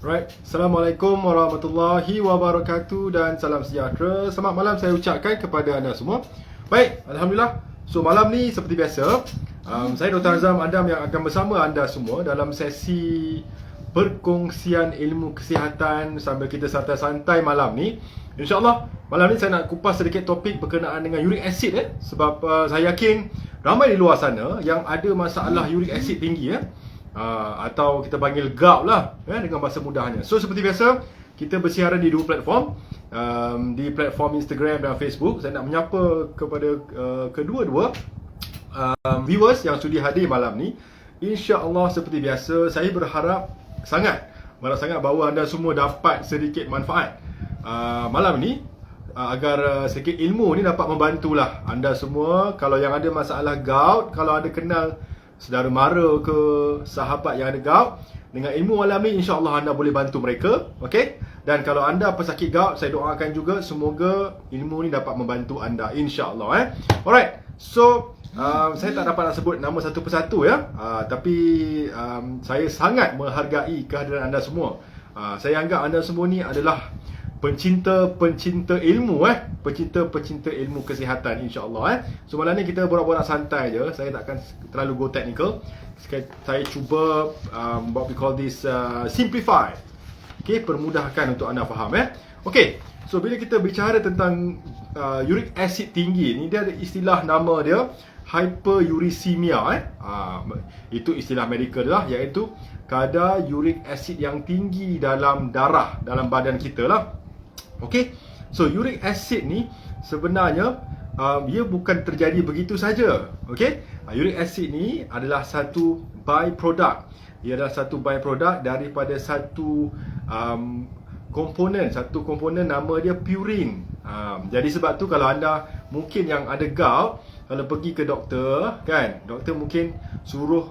Right, Assalamualaikum warahmatullahi wabarakatuh dan salam sejahtera. Selamat malam saya ucapkan kepada anda semua. Baik, Alhamdulillah. So malam ni seperti biasa, saya Dr. Azam Adam yang akan bersama anda semua dalam sesi perkongsian ilmu kesihatan sambil kita santai-santai malam ni. InsyaAllah malam ni saya nak kupas sedikit topik berkenaan dengan uric acid sebab saya yakin ramai di luar sana yang ada masalah uric acid tinggi atau kita panggil gout lah dengan bahasa mudahnya. So seperti biasa kita bersiaran di dua platform, di platform Instagram dan Facebook. Saya nak menyapa kepada kedua-dua viewers yang sudi hadir malam ni. InsyaAllah seperti biasa saya berharap sangat bahawa anda semua dapat sedikit manfaat malam ni, agar sedikit ilmu ni dapat membantulah anda semua. Kalau yang ada masalah gout, kalau ada kenal saudara mara ke sahabat yang ada gout, dengan ilmu malam ni insya-Allah anda boleh bantu mereka, okey? Dan kalau anda pesakit gout, saya doakan juga semoga ilmu ni dapat membantu anda insya-Allah Alright. So saya tak dapat nak sebut nama satu persatu tapi saya sangat menghargai kehadiran anda semua. Saya anggap anda semua ni adalah pencinta ilmu pencinta ilmu kesihatan insya-Allah So malam ni kita borak-borak santai je. Saya takkan terlalu go technical. Saya cuba what we call this simplify. Okey, permudahkan untuk anda faham Okey. So bila kita bicara tentang uric acid tinggi ni, dia ada istilah nama dia hyperuricemia itu istilah medical lah, iaitu kadar uric acid yang tinggi dalam darah, dalam badan kita lah. Okey. So uric acid ni sebenarnya ia bukan terjadi begitu saja. Okey. Uric acid ni adalah satu byproduct. Ia adalah satu byproduct daripada satu komponen nama dia purin. Jadi sebab tu kalau anda mungkin yang ada gout, kalau pergi ke doktor kan, doktor mungkin suruh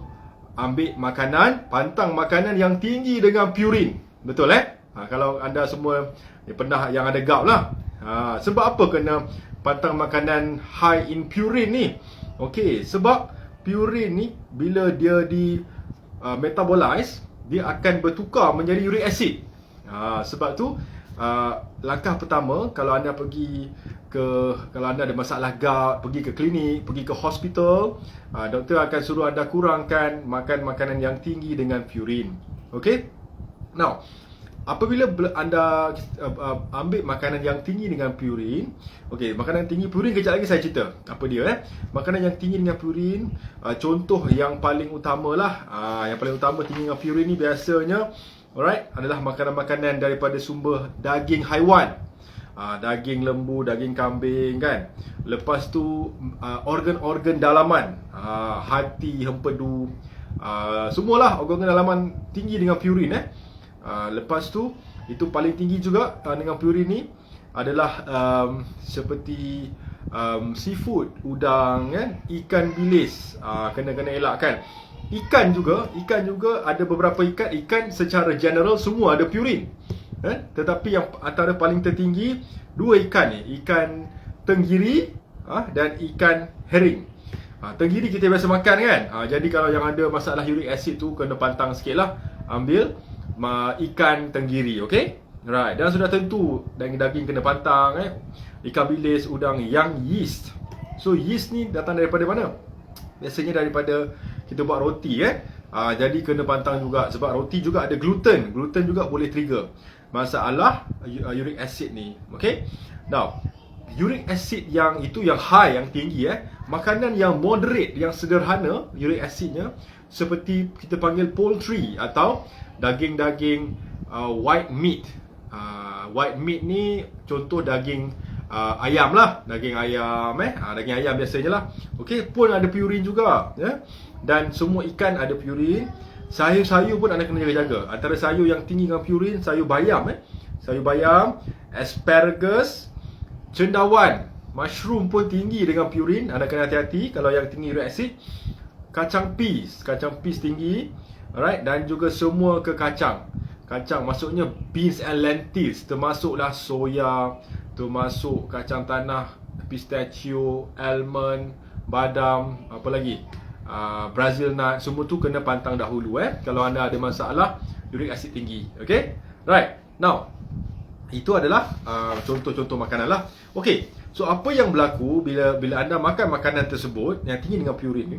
ambil makanan, pantang makanan yang tinggi dengan purin. Betul kalau anda semua pernah yang ada gout lah. Sebab apa kena pantang makanan high in purin ni? Okey, sebab purin ni bila dia di metabolize, dia akan bertukar menjadi uric acid. Sebab tu langkah pertama kalau anda kalau anda ada masalah gout, pergi ke klinik, pergi ke hospital, doktor akan suruh anda kurangkan makan makanan yang tinggi dengan purin. Okey. Now, apabila anda ambil makanan yang tinggi dengan purin, okey, makanan tinggi purin kejap lagi saya cerita apa dia Makanan yang tinggi dengan purin, contoh yang paling utama lah, yang paling utama tinggi dengan purin ni biasanya adalah makanan-makanan daripada sumber daging haiwan. Daging lembu, daging kambing kan. Lepas tu organ-organ dalaman, hati, hempedu, semualah organ dalaman tinggi dengan purin Lepas tu itu paling tinggi juga dengan purin ni adalah seperti seafood, udang ikan bilis, kena elakkan. Ikan juga ada beberapa ikan secara general semua ada purin. Tetapi yang antara paling tertinggi dua ikan ni, ikan tenggiri dan ikan herring. Tenggiri kita biasa makan kan. Jadi kalau yang ada masalah uric acid tu kena pantang sikit lah, ambil ikan tenggiri, okey? Right, dan sudah tentu daging kena pantang ikan bilis, udang yang yeast. So yeast ni datang daripada mana? Biasanya daripada kita buat roti jadi kena pantang juga sebab roti juga ada gluten. Gluten juga boleh trigger masalah uric acid ni. Okey. Now, uric acid yang high, yang tinggi makanan yang moderate, yang sederhana uric acidnya, seperti kita panggil poultry atau daging-daging white meat. White meat ni contoh daging ayam lah, daging ayam daging ayam biasanya lah. Okey, pun ada purin juga dan semua ikan ada purin. Sayur-sayur pun anda kena jaga-jaga. Antara sayur yang tinggi dengan purin, sayur bayam sayur bayam, asparagus, cendawan, mushroom pun tinggi dengan purin. Anda kena hati-hati kalau yang tinggi uric acid. Kacang peas tinggi. Alright, dan juga semua kacang maksudnya beans and lentils, termasuklah soya, termasuk kacang tanah, pistachio, almond, badam, apa lagi? Brazil nut, semua tu kena pantang dahulu kalau anda ada masalah uric acid tinggi. Okay, right. Now, itu adalah contoh-contoh makanan lah. Okay, so apa yang berlaku bila anda makan makanan tersebut yang tinggi dengan purin ni,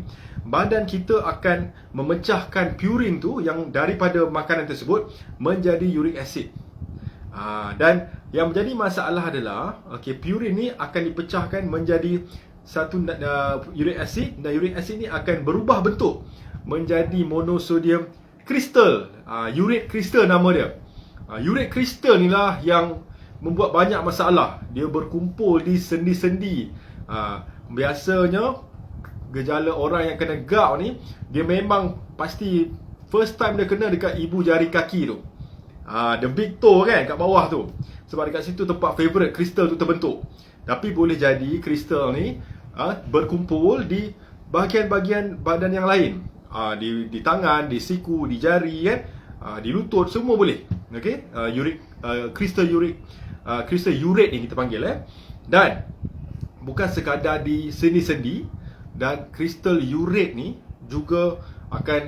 badan kita akan memecahkan purin tu yang daripada makanan tersebut menjadi uric acid. Dan yang menjadi masalah adalah purin ni akan dipecahkan menjadi satu uric acid, dan uric acid ni akan berubah bentuk menjadi monosodium kristal. Urate kristal nama dia. Urate kristal ni lah yang membuat banyak masalah. Dia berkumpul di sendi-sendi. Biasanya gejala orang yang kena gout ni, dia memang pasti first time dia kena dekat ibu jari kaki tu. The big toe kan, kat bawah tu. Sebab dekat situ tempat favourite kristal tu terbentuk. Tapi boleh jadi kristal ni berkumpul di bahagian-bahagian badan yang lain. Di tangan, di siku, di jari kan, di lutut, semua boleh. Okay, kristal urate ni kita panggil Dan bukan sekadar di sendi-sendi, dan kristal urate ni juga akan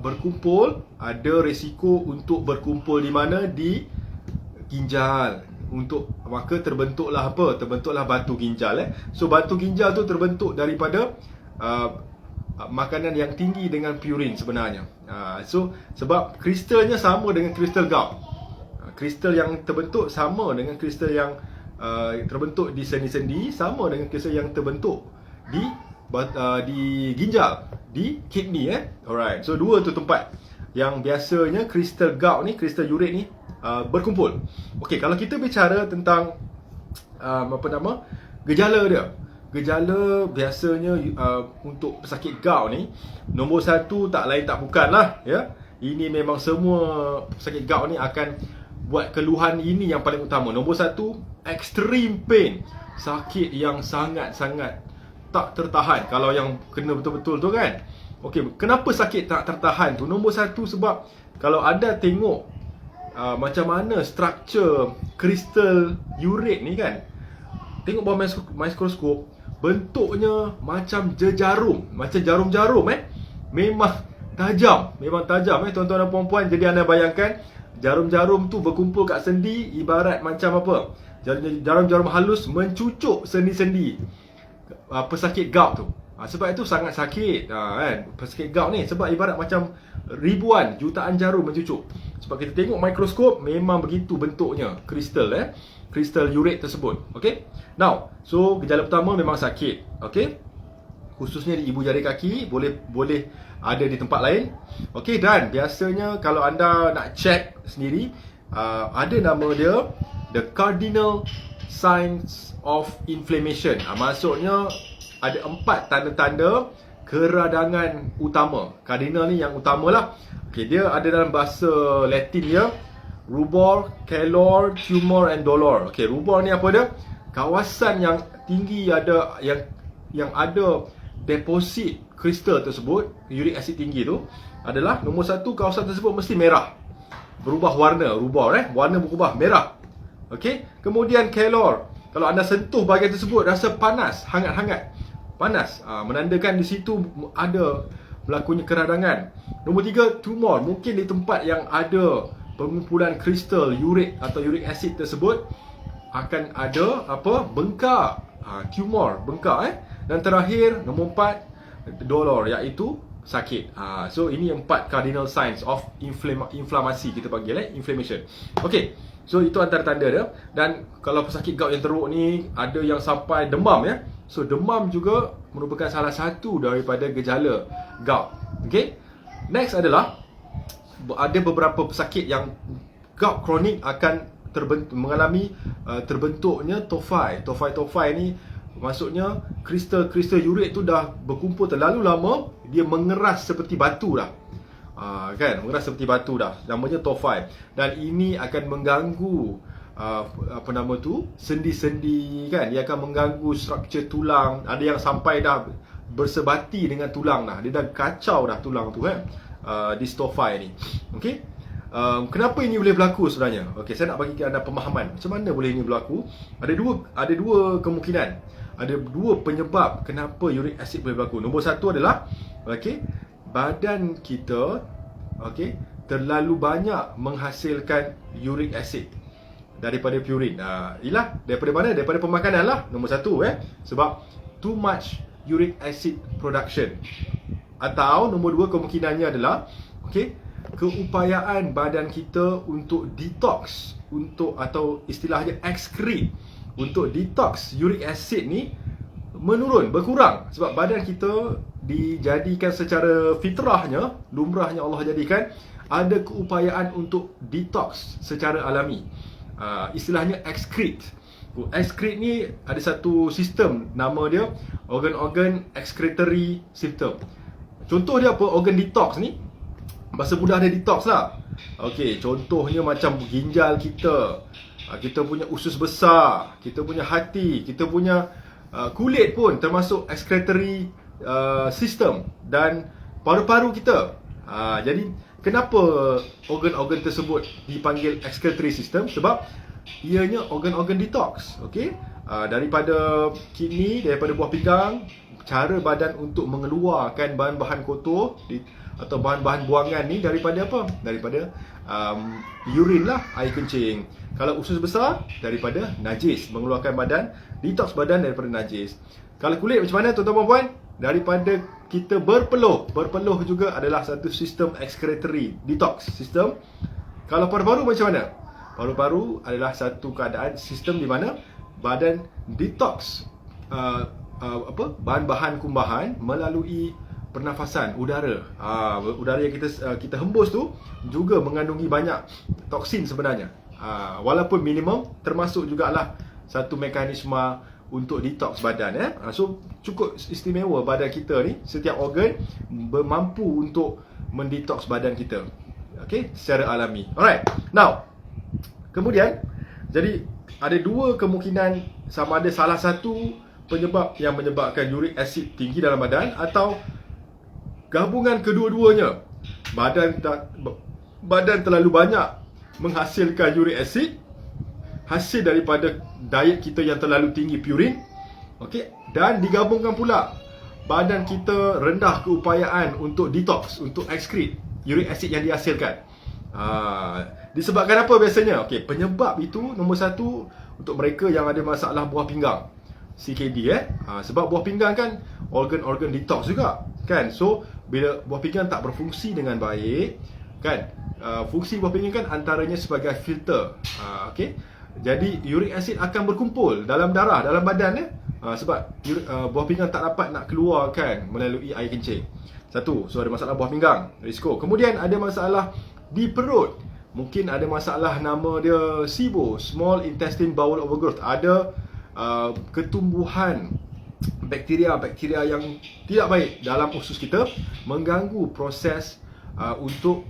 berkumpul, ada risiko untuk berkumpul di mana? Di ginjal. Maka terbentuklah apa? Terbentuklah batu ginjal. So batu ginjal tu terbentuk daripada makanan yang tinggi dengan purin sebenarnya. So sebab kristalnya sama dengan kristal gout. Kristal yang terbentuk sama dengan kristal yang terbentuk di sendi-sendi, sama dengan kristal yang terbentuk di ginjal, di kidney. Alright. So dua tu tempat yang biasanya kristal gout ni, kristal urate ni berkumpul. Okey, kalau kita bicara tentang gejala dia. Gejala biasanya untuk pesakit gout ni, nombor satu tak lain tak bukan lah Ini memang semua pesakit gout ni akan buat keluhan ini yang paling utama. Nombor satu, extreme pain. Sakit yang sangat-sangat tak tertahan. Kalau yang kena betul-betul tu kan. Okey, kenapa sakit tak tertahan tu? Nombor satu, sebab kalau anda tengok macam mana struktur kristal urate ni kan, tengok bawah mikroskop, bentuknya macam jejarum, macam jarum-jarum memang tajam, tuan-tuan dan puan-puan. Jadi anda bayangkan jarum-jarum tu berkumpul kat sendi, ibarat macam apa? Jarum-jarum halus mencucuk sendi-sendi pesakit gout tu. Sebab itu sangat sakit kan, pesakit gout ni, sebab ibarat macam ribuan, jutaan jarum mencucuk. Sebab kita tengok mikroskop, memang begitu bentuknya kristal kristal urate tersebut. Okay, now, so gejala pertama memang sakit. Okay, khususnya di ibu jari kaki, boleh ada di tempat lain. Okay, dan biasanya kalau anda nak check sendiri, ada nama dia the cardinal signs of inflammation. Maksudnya ada 4 tanda-tanda keradangan utama. Cardinal ni yang utama lah. Okay, dia ada dalam bahasa Latin dia rubor, calor, tumor and dolor. Okay, rubor ni apa dia? Kawasan yang tinggi ada yang ada deposit kristal tersebut, uric acid tinggi tu, adalah nombor satu, kawasan tersebut mesti merah. Berubah warna, rubor warna berubah merah. Okay, kemudian calor, kalau anda sentuh bahagian tersebut rasa panas, hangat-hangat. Panas, menandakan di situ ada berlakunya keradangan. Nombor 3, tumor. Mungkin di tempat yang ada pengumpulan kristal urate atau uric acid tersebut akan ada bengkak, tumor, bengkak. Dan terakhir, nombor 4, dolor, iaitu sakit. So ini 4 cardinal signs of inflamasi, kita panggil inflammation. Okay, so itu antara tanda dia. Dan kalau pesakit gout yang teruk ni, ada yang sampai demam So demam juga merupakan salah satu daripada gejala gout. Okay, next adalah ada beberapa pesakit yang gout kronik akan mengalami terbentuknya tophi. Tophi ni maksudnya kristal urate tu dah berkumpul terlalu lama, dia mengeras seperti batu dah. Mengeras seperti batu dah. Namanya tophi. Dan ini akan mengganggu sendi-sendi kan. Dia akan mengganggu struktur tulang. Ada yang sampai dah bersebati dengan tulang dah. Dia dah kacau dah tulang tu dystophy ni. Okey. Kenapa ini boleh berlaku sebenarnya? Okey, saya nak bagi anda pemahaman macam mana boleh ini berlaku. Ada dua kemungkinan. ada dua penyebab kenapa uric acid boleh berlaku. Nombor satu adalah badan kita terlalu banyak menghasilkan uric acid daripada purin. Ialah daripada mana? Daripada pemakanan lah. Nombor satu sebab too much uric acid production. Atau nombor dua kemungkinannya adalah keupayaan badan kita untuk detox, atau istilahnya excrete, untuk detox uric acid ni menurun, berkurang. Sebab badan kita dijadikan secara fitrahnya, lumrahnya Allah jadikan ada keupayaan untuk detox secara alami. Istilahnya excrete. Excrete ni ada satu sistem, nama dia organ excretory system. Contoh dia apa? Organ detox ni, bahasa mudah dia detox lah. Contohnya macam ginjal kita, kita punya usus besar, kita punya hati, kita punya kulit pun termasuk excretory system, dan paru-paru kita. Jadi kenapa organ-organ tersebut dipanggil excretory system? Sebab ianya organ-organ detox. Daripada kidney, daripada buah pinggang, cara badan untuk mengeluarkan bahan-bahan kotor atau bahan-bahan buangan ni daripada apa? Daripada urine lah, air kencing. Kalau usus besar, daripada najis, mengeluarkan badan, detox badan daripada najis. Kalau kulit macam mana tuan-tuan dan puan? Daripada kita berpeluh. Berpeluh juga adalah satu sistem excretory detox sistem. Kalau paru-paru macam mana? Paru-paru adalah satu keadaan sistem di mana badan detox bahan-bahan kumbahan melalui pernafasan udara. Udara yang kita hembus tu juga mengandungi banyak toksin sebenarnya. Walaupun minimum, termasuk jugalah satu mekanisme untuk detox badan. So cukup istimewa badan kita ni, setiap organ bermampu untuk mendetox badan kita secara alami. Alright. Now, kemudian jadi ada dua kemungkinan, sama ada salah satu penyebab yang menyebabkan uric acid tinggi dalam badan, atau gabungan kedua-duanya. Badan terlalu banyak menghasilkan uric acid, hasil daripada diet kita yang terlalu tinggi purin, dan digabungkan pula badan kita rendah keupayaan untuk detox, untuk excrete uric acid yang dihasilkan. Disebabkan apa biasanya? Penyebab itu nombor satu untuk mereka yang ada masalah buah pinggang, CKD. Sebab buah pinggang kan organ-organ detox juga kan. So bila buah pinggang tak berfungsi dengan baik kan, fungsi buah pinggang kan antaranya sebagai filter. Jadi uric acid akan berkumpul dalam darah, dalam badan sebab buah pinggang tak dapat nak keluarkan melalui air kencing. Satu, so ada masalah buah pinggang, risiko. Kemudian ada masalah di perut. Mungkin ada masalah, nama dia SIBO, Small Intestine Bowel Overgrowth. Ada ketumbuhan bakteria-bakteria yang tidak baik dalam usus kita, mengganggu proses untuk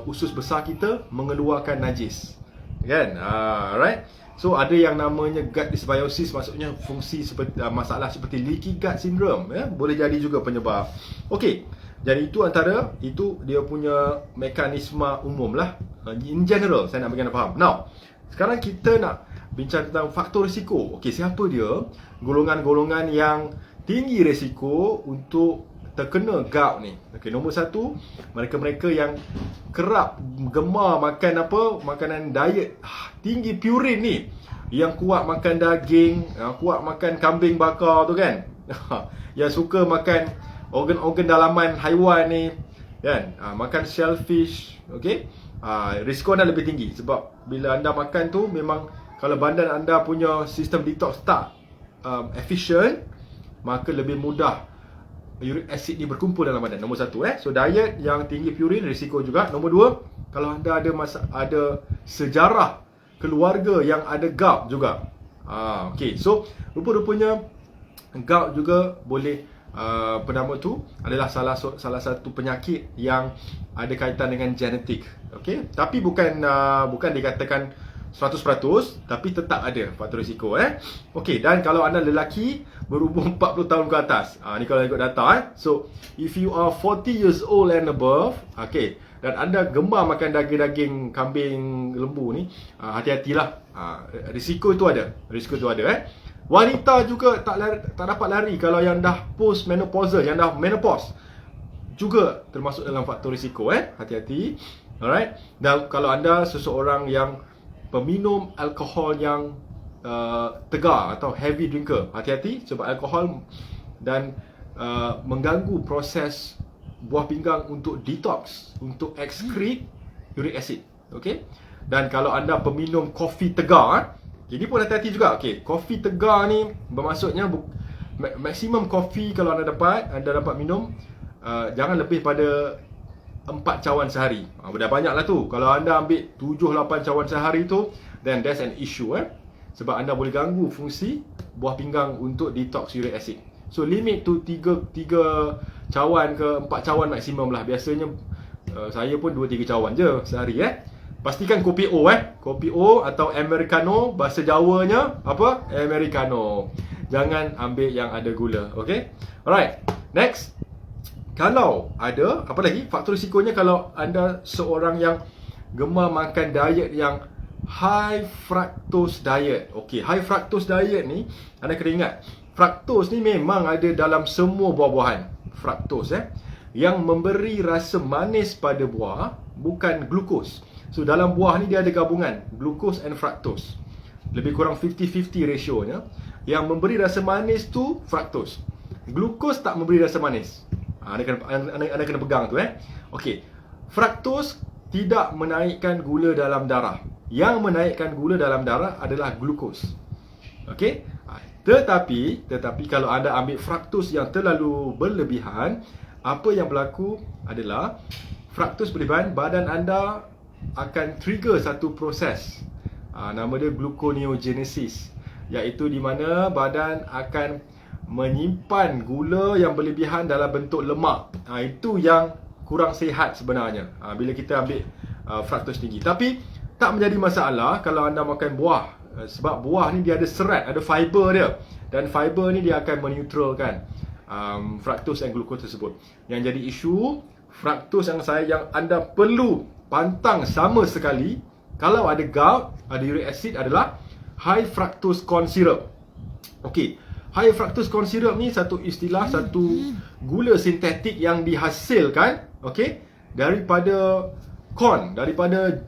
usus besar kita mengeluarkan najis. Kan? Alright. So ada yang namanya gut dysbiosis, maksudnya fungsi seperti masalah seperti leaky gut syndrome, boleh jadi juga penyebab. Jadi itu dia punya mekanisme umum lah. In general, saya nak bagi anda faham. Now, sekarang kita nak bincang tentang faktor risiko. Siapa dia? Golongan-golongan yang tinggi risiko untuk terkena gout ni. Nombor satu, mereka-mereka yang kerap gemar makan makanan diet tinggi purin ni, yang kuat makan daging, kuat makan kambing bakar tu kan. Yang suka makan organ-organ dalaman haiwan ni kan, makan shellfish. Risiko anda lebih tinggi. Sebab bila anda makan tu, memang kalau badan anda punya sistem detox tak efficient, maka lebih mudah uric acid ni berkumpul dalam badan. Nombor satu. So diet yang tinggi purin, risiko juga. Nombor dua, kalau anda ada sejarah keluarga yang ada gout juga. So rupa-rupanya gout juga boleh penama tu adalah salah satu penyakit yang ada kaitan dengan genetik. Tapi bukan dikatakan 100%, tapi tetap ada faktor risiko. Dan kalau anda lelaki berumur 40 tahun ke atas, ni kalau ikut data. So if you are 40 years old and above, dan anda gemar makan daging-daging kambing, lembu ni, hati-hatilah. Risiko tu ada. Wanita juga tak dapat lari kalau yang dah post menopausal, yang dah menopause, juga termasuk dalam faktor risiko. Hati-hati. Alright. Dan kalau anda seseorang yang peminum alkohol yang tegar atau heavy drinker, hati-hati sebab alkohol dan mengganggu proses buah pinggang untuk detox, untuk excrete uric acid. Okey. Dan kalau anda peminum kopi tegar, jadi pun hati-hati juga. Okey, kopi tegar ni bermaksudnya maksimum kopi kalau anda dapat minum jangan lebih pada 4 cawan sehari. Dah banyak lah tu. Kalau anda ambil 7-8 cawan sehari tu, then that's an issue. Sebab anda boleh ganggu fungsi buah pinggang untuk detox uric acid. So limit tu 3 cawan ke 4 cawan maksimum lah. Biasanya saya pun 2-3 cawan je sehari. Pastikan kopi O. Kopi O atau Americano, bahasa Jawanya apa? Americano. Jangan ambil yang ada gula. Okay. Alright. Next. Kalau ada, apa lagi? Faktor risikonya kalau anda seorang yang gemar makan diet yang high fructose diet. Okay, high fructose diet ni, anda kena ingat, fructose ni memang ada dalam semua buah-buahan. Fructose yang memberi rasa manis pada buah, bukan glukos. So dalam buah ni dia ada gabungan glucose and fructose. Lebih kurang 50-50 rasionya. Yang memberi rasa manis tu fructose. Glukos tak memberi rasa manis. Anda kena pegang tu. Okey. Fructose tidak menaikkan gula dalam darah. Yang menaikkan gula dalam darah adalah glukos. Okey. Tetapi kalau anda ambil fructose yang terlalu berlebihan, apa yang berlaku adalah fructose berlebihan, badan anda akan trigger satu proses. Nama dia gluconeogenesis, iaitu di mana badan akan menyimpan gula yang berlebihan dalam bentuk lemak. Itu yang kurang sihat sebenarnya bila kita ambil fructose tinggi. Tapi tak menjadi masalah kalau anda makan buah, sebab buah ni dia ada serat, ada fiber dia, dan fiber ni dia akan menetralkan fructose dan glucose tersebut. Yang jadi isu, fructose yang anda perlu pantang sama sekali kalau ada gout, ada uric acid adalah high fructose corn syrup. Okey, high fructose corn syrup ni satu istilah, satu gula sintetik yang dihasilkan, okey, daripada corn, daripada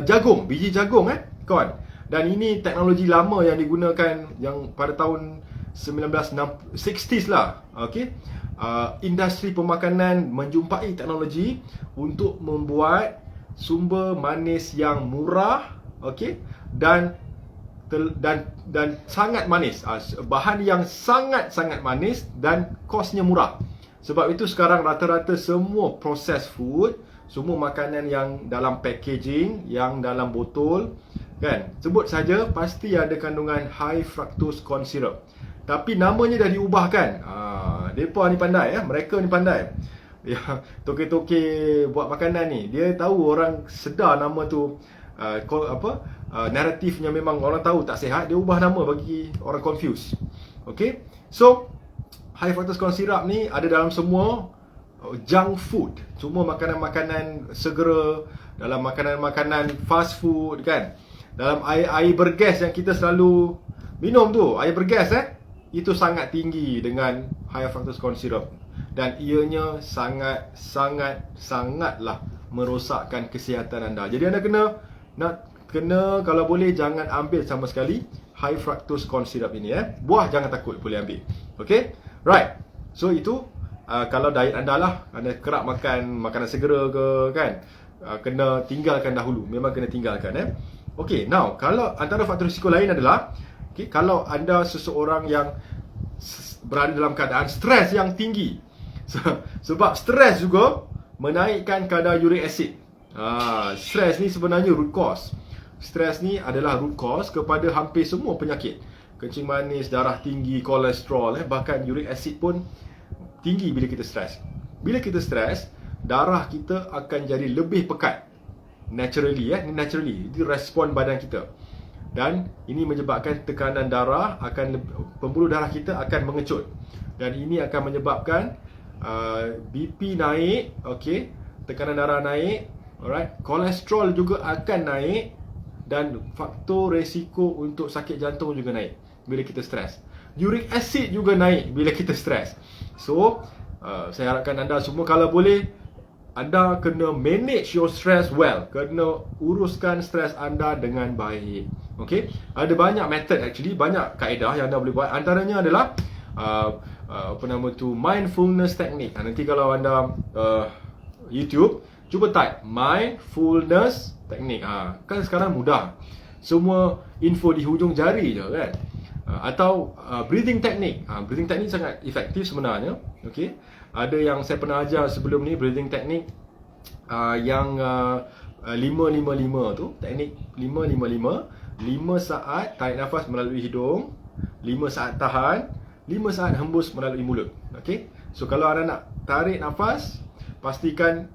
jagung, biji jagung, corn. Dan ini teknologi lama yang digunakan yang pada tahun 1960s lah, okey. Industri pemakanan menjumpai teknologi untuk membuat sumber manis yang murah, okey, dan sangat manis. Bahan yang sangat-sangat manis dan kosnya murah. Sebab itu sekarang rata-rata semua processed food, semua makanan yang dalam packaging, yang dalam botol, kan, sebut saja pasti ada kandungan high fructose corn syrup. Tapi namanya dah diubahkan. Mereka ni pandai, mereka ni pandai. Ya, toke-toke buat makanan ni, dia tahu orang sedar nama tu naratifnya memang orang tahu tak sihat, dia ubah nama bagi orang confuse. Okay. So high fructose corn syrup ni ada dalam semua junk food, semua makanan-makanan segera, dalam makanan-makanan fast food, kan, dalam air bergas yang kita selalu minum tu, air bergas itu sangat tinggi dengan high fructose corn syrup. Dan ianya sangatlah merosakkan kesihatan anda. Jadi anda kena kalau boleh jangan ambil sama sekali high fructose corn syrup ini. Buah jangan takut, boleh ambil. Okay, right. So itu kalau diet anda lah, anda kerap makan makanan segera ke, kan, kena tinggalkan dahulu. Memang kena tinggalkan. Okay, now kalau antara faktor risiko lain adalah, okay, kalau anda seseorang yang berada dalam keadaan stres yang tinggi. Sebab stres juga menaikkan kadar uric acid. Stres ni sebenarnya root cause. Stres ni adalah root cause kepada hampir semua penyakit. Kencing manis, darah tinggi, kolesterol, bahkan uric acid pun tinggi bila kita stres. Bila kita stres, darah kita akan jadi lebih pekat. Naturally, naturally. Itu respon badan kita. Dan ini menyebabkan tekanan darah pembuluh darah kita akan mengecut. Dan ini akan menyebabkan BP naik, okey, tekanan darah naik, alright, kolesterol juga akan naik, dan faktor resiko untuk sakit jantung juga naik bila kita stres. uric acid juga naik bila kita stres. So saya harapkan anda semua kalau boleh anda kena manage your stress well, kena uruskan stres anda dengan baik. Okay, ada banyak method actually, banyak kaedah yang anda boleh buat. Antaranya adalah mindfulness technique. Nanti kalau anda YouTube, cuba type mindfulness technique. Kan sekarang mudah, semua info di hujung jari je kan. Atau breathing technique. Breathing technique sangat efektif sebenarnya. Okay, ada yang saya pernah ajar sebelum ni, breathing technique yang 5-5-5 tu, teknik 5-5-5. 5 saat tarik nafas melalui hidung, 5 saat tahan, 5 saat hembus melalui mulut. Okay, so kalau anda nak tarik nafas, pastikan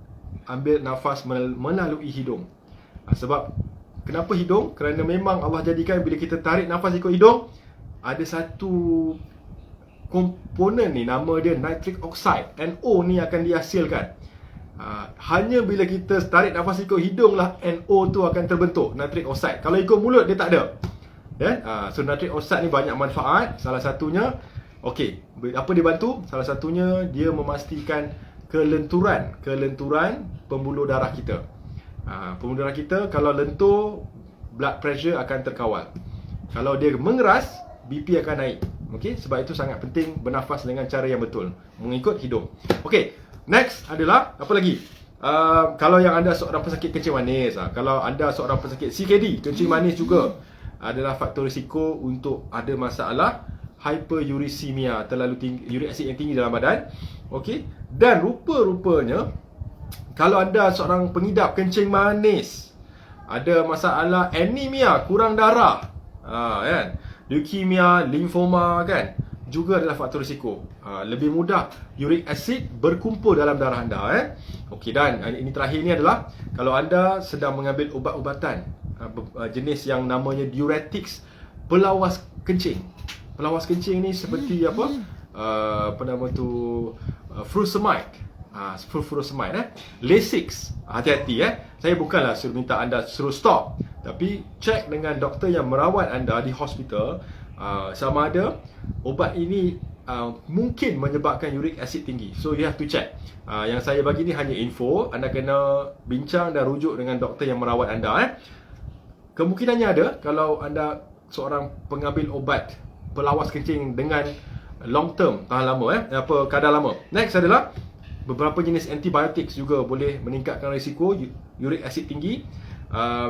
ambil nafas melalui hidung. Sebab kenapa hidung? Kerana memang Allah jadikan bila kita tarik nafas ikut hidung, ada satu komponen ni, nama dia nitric oxide, NO ni akan dihasilkan. Hanya bila kita tarik nafas ikut hidung lah NO tu akan terbentuk, nitric oxide. Kalau ikut mulut dia tak ada. So nitric oxide ni banyak manfaat. Salah satunya, apa dia bantu? Salah satunya dia memastikan kelenturan pembuluh darah kita. Pembuluh darah kita kalau lentur, blood pressure akan terkawal. Kalau dia mengeras, BP akan naik. Sebab itu sangat penting bernafas dengan cara yang betul, mengikut hidung. Next adalah apa lagi? Kalau yang anda seorang pesakit kencing manis, kalau anda seorang pesakit CKD, kencing manis juga adalah faktor risiko untuk ada masalah hyperuricemia, terlalu tinggi uric acid yang tinggi dalam badan. Dan rupa-rupanya kalau anda seorang pengidap kencing manis, ada masalah anemia, kurang darah, kan? Leukemia, limfoma kan, juga adalah faktor risiko. Lebih mudah uric acid berkumpul dalam darah anda. Dan ini terakhir ni adalah kalau anda sedang mengambil ubat-ubatan jenis yang namanya diuretics, pelawas kencing. Pelawas kencing ni seperti furosemide. Furosemide, Lasix. Hati-hati Saya bukanlah suruh minta anda suruh stop, tapi cek dengan doktor yang merawat anda di hospital sama ada ubat ini mungkin menyebabkan uric acid tinggi. So you have to check. Yang saya bagi ni hanya info, anda kena bincang dan rujuk dengan doktor yang merawat anda. Kemungkinannya ada kalau anda seorang pengambil ubat pelawas kencing dengan long term, tahan lama, kadar lama. Next adalah beberapa jenis antibiotik juga boleh meningkatkan risiko uric acid tinggi.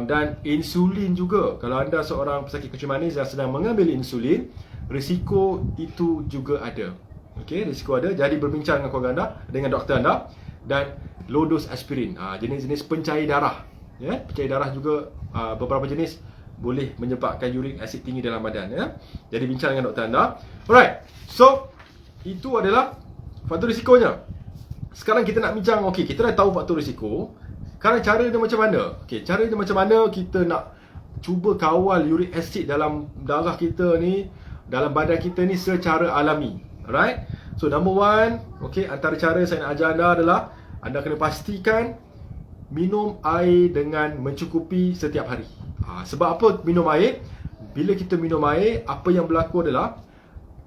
Dan insulin juga. Kalau anda seorang pesakit kencing manis yang sedang mengambil insulin, risiko itu juga ada. Risiko ada. Jadi berbincang dengan keluarga anda, dengan doktor anda. Dan low dose aspirin, jenis-jenis pencair darah. Pencair darah juga beberapa jenis boleh menyebabkan uric acid tinggi dalam badan. Jadi bincang dengan doktor anda. Alright, so itu adalah faktor risikonya. Sekarang kita nak bincang, kita dah tahu faktor risiko. Sekarang cara dia macam mana? Cara dia macam mana kita nak cuba kawal uric acid dalam darah kita ni, dalam badan kita ni secara alami. Alright? So number one, antara cara saya nak ajar anda adalah anda kena pastikan minum air dengan mencukupi setiap hari. Sebab apa minum air? Bila kita minum air, apa yang berlaku adalah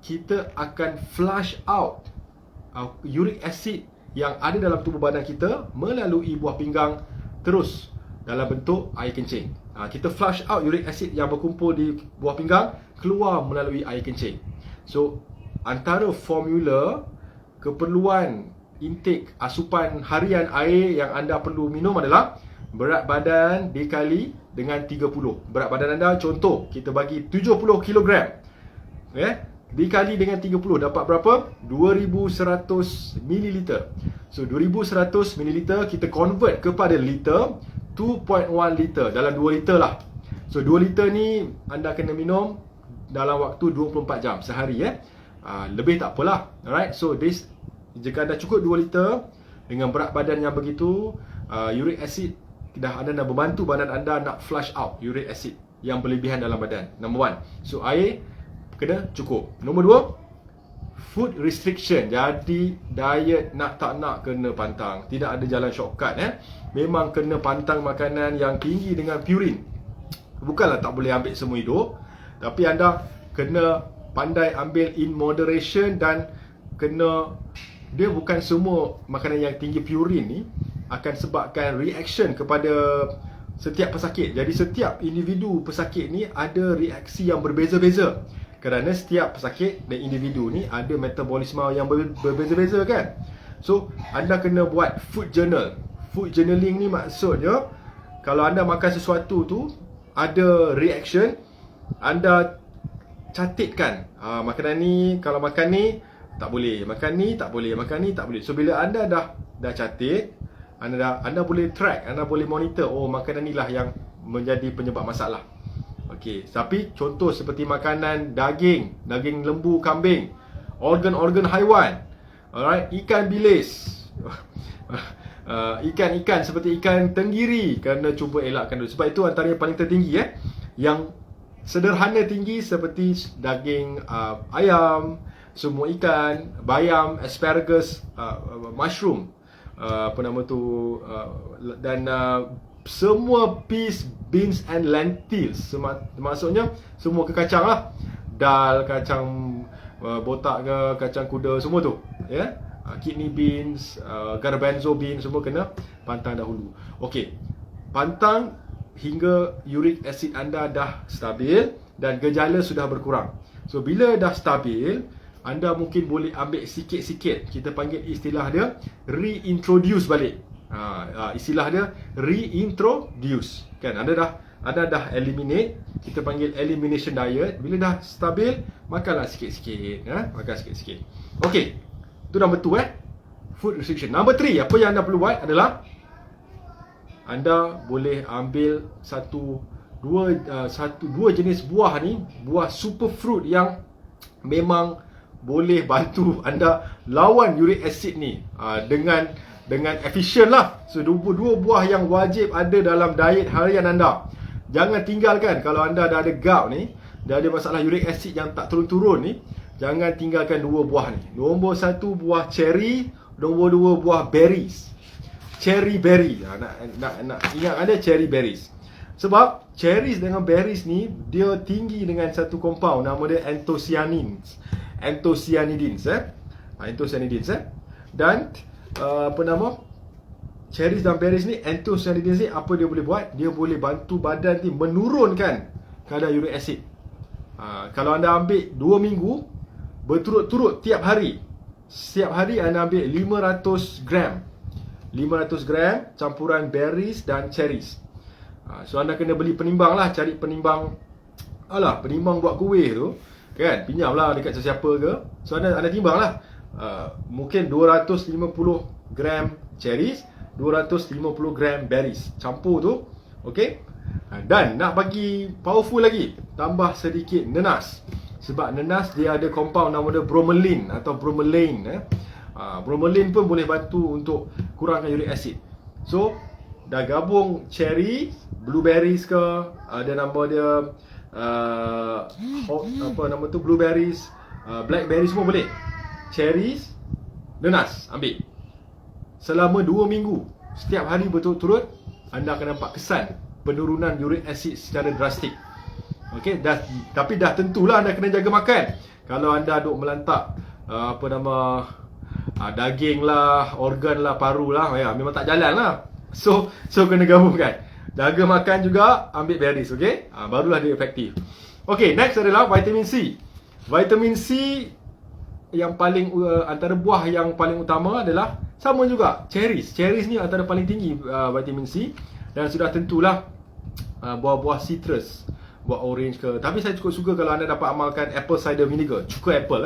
kita akan flush out uric acid yang ada dalam tubuh badan kita melalui buah pinggang terus dalam bentuk air kencing. Kita flush out uric acid yang berkumpul di buah pinggang keluar melalui air kencing. So antara formula keperluan intake asupan harian air yang anda perlu minum adalah berat badan dikali dengan 30. Berat badan anda, contoh kita bagi 70 kg, dikali dengan 30 dapat berapa? 2100 ml. So 2100 ml kita convert kepada liter, 2.1 liter, dalam 2 liter lah. So 2 liter ni anda kena minum dalam waktu 24 jam sehari. Lebih tak apalah. Alright, so this, jika anda cukup 2 liter dengan berat badan yang begitu, uric acid anda dah membantu badan anda nak flush out uric acid yang berlebihan dalam badan. Number one, so air kena cukup. Nombor dua, food restriction. Jadi diet nak tak nak kena pantang. Tidak ada jalan shortcut. Memang kena pantang makanan yang tinggi dengan purin. Bukanlah tak boleh ambil semua hidup, tapi anda kena pandai ambil in moderation dan kena, dia bukan semua makanan yang tinggi purin ni akan sebabkan reaction kepada setiap pesakit. Jadi setiap individu pesakit ni ada reaksi yang berbeza-beza. Kerana setiap pesakit dan individu ni ada metabolisme yang berbeza-beza kan. So anda kena buat food journal. Food journaling ni maksudnya kalau anda makan sesuatu tu ada reaction, anda catatkan. Makanan ni, kalau makan ni tak boleh, makan ni tak boleh, makan ni tak boleh. So bila anda dah catat, anda boleh track, anda boleh monitor, oh makanan ni lah yang menjadi penyebab masalah. Okey, tapi contoh seperti makanan daging lembu, kambing, organ-organ haiwan, alright, ikan bilis, ikan seperti ikan tenggiri, kena cuba elakkan dulu. Sebab itu antara yang paling tertinggi yang sederhana tinggi seperti daging ayam, semua ikan, bayam, asparagus, mushroom, dan semua peas, beans and lentils. Maksudnya semua kacang lah. Dal, kacang botak ke, kacang kuda, semua tu kidney beans, garbanzo beans, semua kena pantang dahulu. Okey, pantang hingga uric acid anda dah stabil dan gejala sudah berkurang. So bila dah stabil, anda mungkin boleh ambil sikit-sikit, kita panggil istilah dia reintroduce balik. Istilah dia reintroduce kan. Anda dah eliminate, kita panggil elimination diet. Bila dah stabil, makanlah sikit-sikit, makan sikit-sikit. Okey, itu number 2 food restriction. Number 3, apa yang anda perlu buat adalah anda boleh ambil dua jenis buah ni, buah superfruit yang memang boleh bantu anda lawan uric acid ni dengan efisien lah. So dua buah yang wajib ada dalam diet harian anda. Jangan tinggalkan. Kalau anda dah ada gout ni, dah ada masalah uric acid yang tak turun-turun ni, jangan tinggalkan dua buah ni. Nombor 1 buah cherry, nombor 2 buah berries. Cherry berry. Nak ingat ada cherry berries. Sebab cherries dengan berries ni dia tinggi dengan satu compound, nama dia anthocyanidins. Dan cherries dan berries ni, anthocyanidins ni apa dia boleh buat? Dia boleh bantu badan ni menurunkan kadar uric acid. Kalau anda ambil 2 minggu berturut-turut tiap hari, setiap hari anda ambil 500 gram campuran berries dan cherries. So anda kena beli penimbang lah, cari penimbang buat kuih tu kan, pinjam lah dekat sesiapa ke. So anda timbang lah, mungkin 250 gram cherries, 250 gram berries, campur tu. Okey, dan nak bagi powerful lagi, tambah sedikit nenas. Sebab nenas dia ada compound nama dia bromelain atau bromelain. Bromelain pun boleh bantu untuk kurangkan uric acid. So dah gabung cherry, blueberries ke, ada nama dia blueberries, blackberries, semua boleh. Cherries, nenas, ambil selama 2 minggu, setiap hari berturut-turut, anda akan nampak kesan penurunan uric acid secara drastik. Okey, tapi dah tentulah anda kena jaga makan. Kalau anda duk melantak daging lah, organ lah, paru lah, memang tak jalan lah. So kena gabungkan. Jaga makan juga, ambil berries, okey? Barulah dia efektif. Okey, next adalah vitamin C. Vitamin C yang paling antara buah yang paling utama adalah sama juga cherries. Cherries ni antara paling tinggi vitamin C, dan sudah tentulah buah-buah citrus, buah orange ke. Tapi saya cukup suka kalau anda dapat amalkan apple cider vinegar, cuka apple.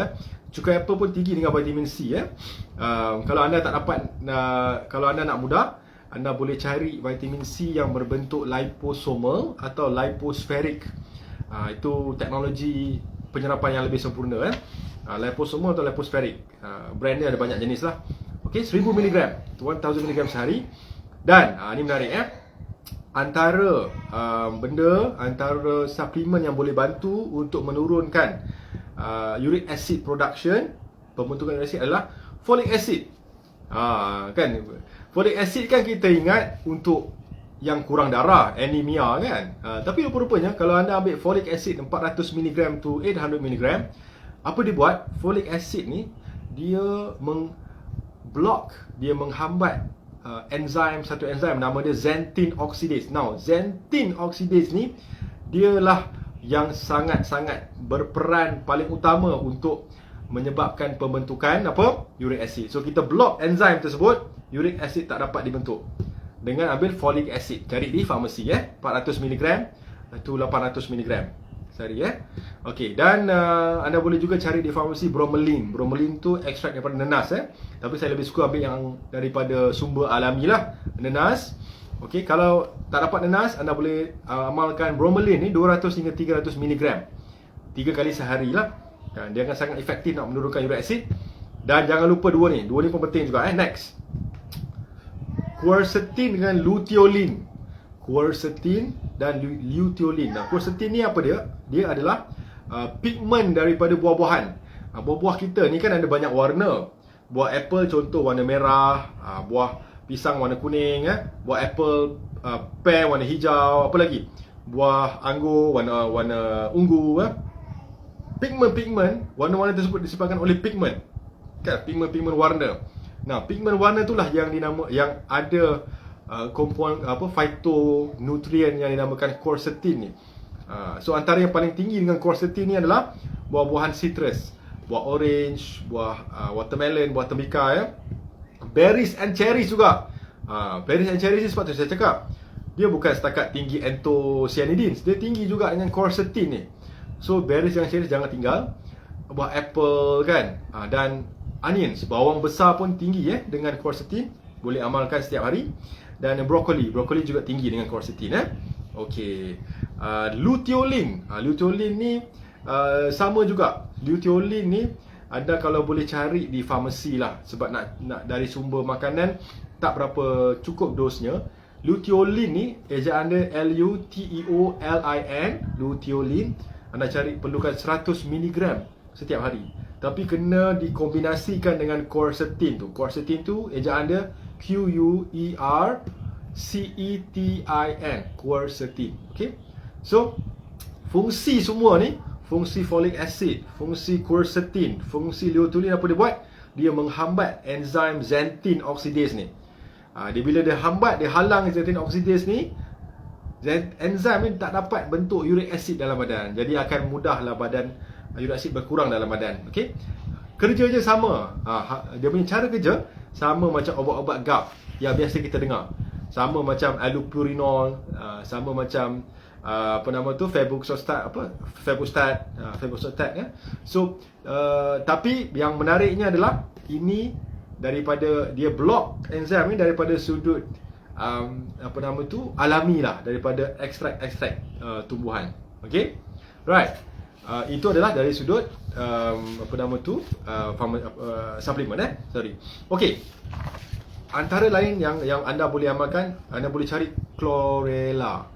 Cuka apple pun tinggi dengan vitamin C. Kalau anda tak dapat, kalau anda nak mudah, anda boleh cari vitamin C yang berbentuk liposomal atau lipospheric. Itu teknologi penyerapan yang lebih sempurna. Liposomal atau lipospheric. Brand dia ada banyak jenis lah. Okey, 1000 mg, 1000 mg sehari. Dan ini menarik antara antara suplemen yang boleh bantu untuk menurunkan uric acid production, pembentukan uric acid, adalah folic acid. Kan, folic acid kan kita ingat untuk yang kurang darah, anemia kan. Tapi rupa-rupanya kalau anda ambil folic acid 400 mg to 800 mg, Apa dia buat? Folic acid ni dia dia menghambat satu enzim nama dia xanthine oxidase. Now, xanthine oxidase ni dialah yang sangat-sangat berperan paling utama untuk menyebabkan pembentukan uric acid. So kita block enzim tersebut, uric acid tak dapat dibentuk. Dengan ambil folic acid, cari di farmasi 400 mg itu 800 mg. Cari Okey, dan anda boleh juga cari di farmasi bromelain. Bromelain tu ekstrak daripada nenas Tapi saya lebih suka ambil yang daripada sumber alami lah, nenas. Okey, kalau tak dapat nenas, anda boleh amalkan bromelain ni 200 hingga 300 mg 3 kali sehari lah. Dia akan sangat efektif nak menurunkan uric acid. Dan jangan lupa dua ni pun penting juga Next, quercetin dengan luteolin. Quercetin dan luteolin. Nah, quercetin ni apa dia? Dia adalah pigmen daripada buah-buahan. Buah-buah kita ni kan ada banyak warna. Buah apple contoh warna merah, buah pisang warna kuning, buah apple, pear warna hijau, apa lagi? Buah anggur warna ungu. Pigmen-pigmen, warna-warna tersebut disebabkan oleh pigmen. Kan, pigmen-pigmen warna. Nah, pigmen warna itulah yang ada komponen phytonutrien yang dinamakan quercetin ni. So antara yang paling tinggi dengan quercetin ni adalah buah-buahan citrus, buah orange, buah watermelon, buah tembika berries and cherries juga. Berries and cherries ni sebab tu saya cakap dia bukan setakat tinggi anthocyanidins, dia tinggi juga dengan quercetin ni. So berries and cherries jangan tinggal. Buah apple kan, dan onions, bawang besar pun tinggi dengan quercetin, boleh amalkan setiap hari. Dan brokoli juga tinggi dengan quercetin Okey. Luteolin. Luteolin ni sama juga. Luteolin ni anda kalau boleh cari di farmasi lah, sebab nak dari sumber makanan tak berapa cukup dosnya. Luteolin ni ejaan dia Luteolin. Luteolin anda cari perlukan 100 mg setiap hari. Tapi kena dikombinasikan dengan quercetin tu. Quercetin tu ejaan dia Quercetin. Quercetin. Okey. So, fungsi semua ni, fungsi folic acid, fungsi quercetin, fungsi luteolin, apa dia buat? Dia menghambat enzim xanthine oxidase ni. Bila dia hambat, dia halang xanthine oxidase ni, enzim ni tak dapat bentuk uric acid dalam badan. Jadi akan mudahlah uric acid berkurang dalam badan. Okey. Kerja je sama. Dia punya cara kerja sama macam obat-obat gout yang biasa kita dengar. Sama macam allopurinol, sama macam febuxostat So tapi yang menariknya adalah ini daripada dia block enzim ni daripada sudut alami lah, daripada ekstrak tumbuhan. Okey. Right. Itu adalah dari sudut suplemen sorry. Okey. Antara lain yang anda boleh amalkan, anda boleh cari chlorella.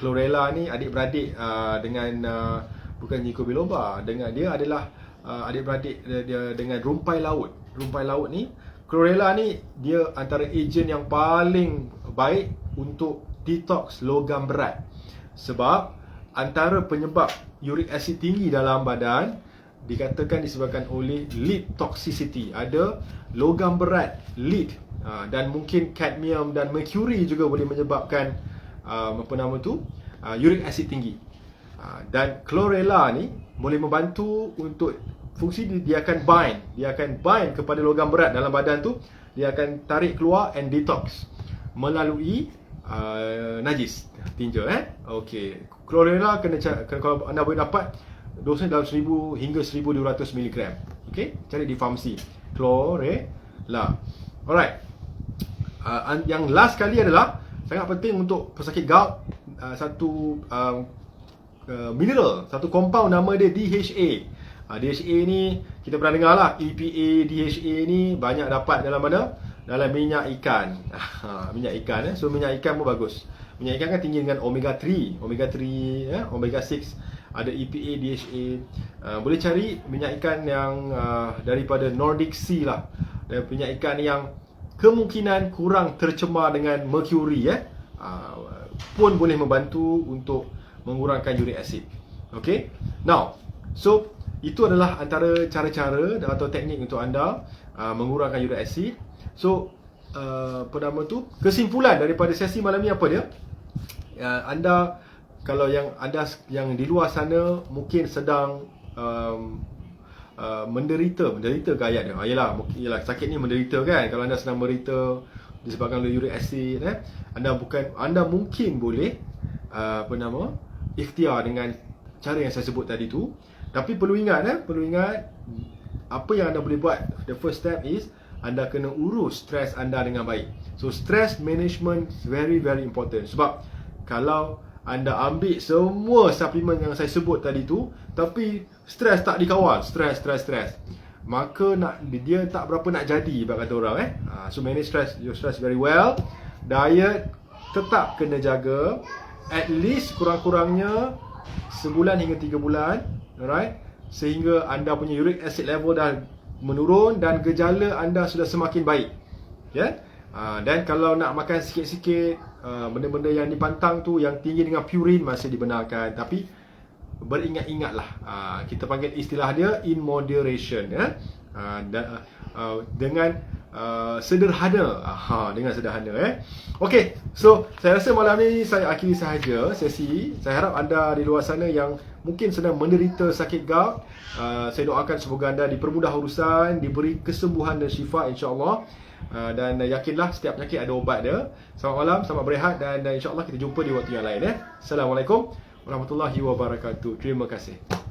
Chlorella ni adik-beradik dengan bukan ginkgo biloba, dengan dia adalah adik-beradik dia dengan rumpai laut. Rumpai laut ni, chlorella ni dia antara ejen yang paling baik untuk detox logam berat. Sebab antara penyebab uric acid tinggi dalam badan dikatakan disebabkan oleh lead toxicity. Ada logam berat, lead, dan mungkin cadmium dan mercury juga boleh menyebabkan uric acid tinggi. Dan chlorella ni boleh membantu untuk fungsi dia akan bind kepada logam berat dalam badan tu. Dia akan tarik keluar and detox melalui najis, tinja. Okey. Chlorella kena kalau anda boleh dapat dosanya dalam 1000 hingga 1200 mg. Okey, cari di farmasi. Chlorella. Alright. Yang last kali adalah sangat penting untuk pesakit gout, satu mineral, satu compound nama dia DHA. DHA ni kita pernah dengar lah, EPA, DHA ni banyak dapat dalam mana? Dalam minyak ikan. Minyak ikan So minyak ikan pun bagus. Minyak ikan kan tinggi dengan omega 3, omega 6, ada EPA, DHA. Boleh cari minyak ikan yang daripada Nordic Sea lah. Dan minyak ikan yang kemungkinan kurang tercemar dengan mercury pun boleh membantu untuk mengurangkan uric acid. Okay. Now, so itu adalah antara cara-cara atau teknik untuk anda mengurangkan uric acid. So apa nama tu, kesimpulan daripada sesi malam ni apa dia? Anda, kalau yang anda yang di luar sana mungkin sedang menderita ke ayat dia. Yalah sakit ni menderita kan. Kalau anda sedang menderita disebabkan oleh uric acid, anda mungkin boleh ikhtiar dengan cara yang saya sebut tadi tu. Tapi perlu ingat apa yang anda boleh buat. The first step is anda kena urus stres anda dengan baik. So stress management is very very important. Sebab kalau anda ambil semua suplemen yang saya sebut tadi tu, tapi stres tak dikawal, stres, maka dia tak berapa nak jadi, ibarat kata orang So manage your stress very well. Diet tetap kena jaga, at least kurang-kurangnya sebulan hingga 3 bulan, alright, sehingga anda punya uric acid level dah menurun dan gejala anda sudah semakin baik, dan kalau nak makan sikit-sikit benda-benda yang dipantang tu yang tinggi dengan purine masih dibenarkan, tapi beringat-ingatlah, kita panggil istilah dia in moderation, dengan sederhana, dengan sederhana. Okey, so saya rasa malam ni saya akhiri sahaja sesi. Saya harap anda di luar sana yang mungkin sedang menderita sakit gout, saya doakan semoga anda dipermudah urusan, diberi kesembuhan dan syifa insya-Allah. Dan yakinlah setiap penyakit ada ubat dia. Selamat malam, selamat berehat, dan insya-Allah kita jumpa di waktu yang lain. Assalamualaikum warahmatullahi wabarakatuh. Terima kasih.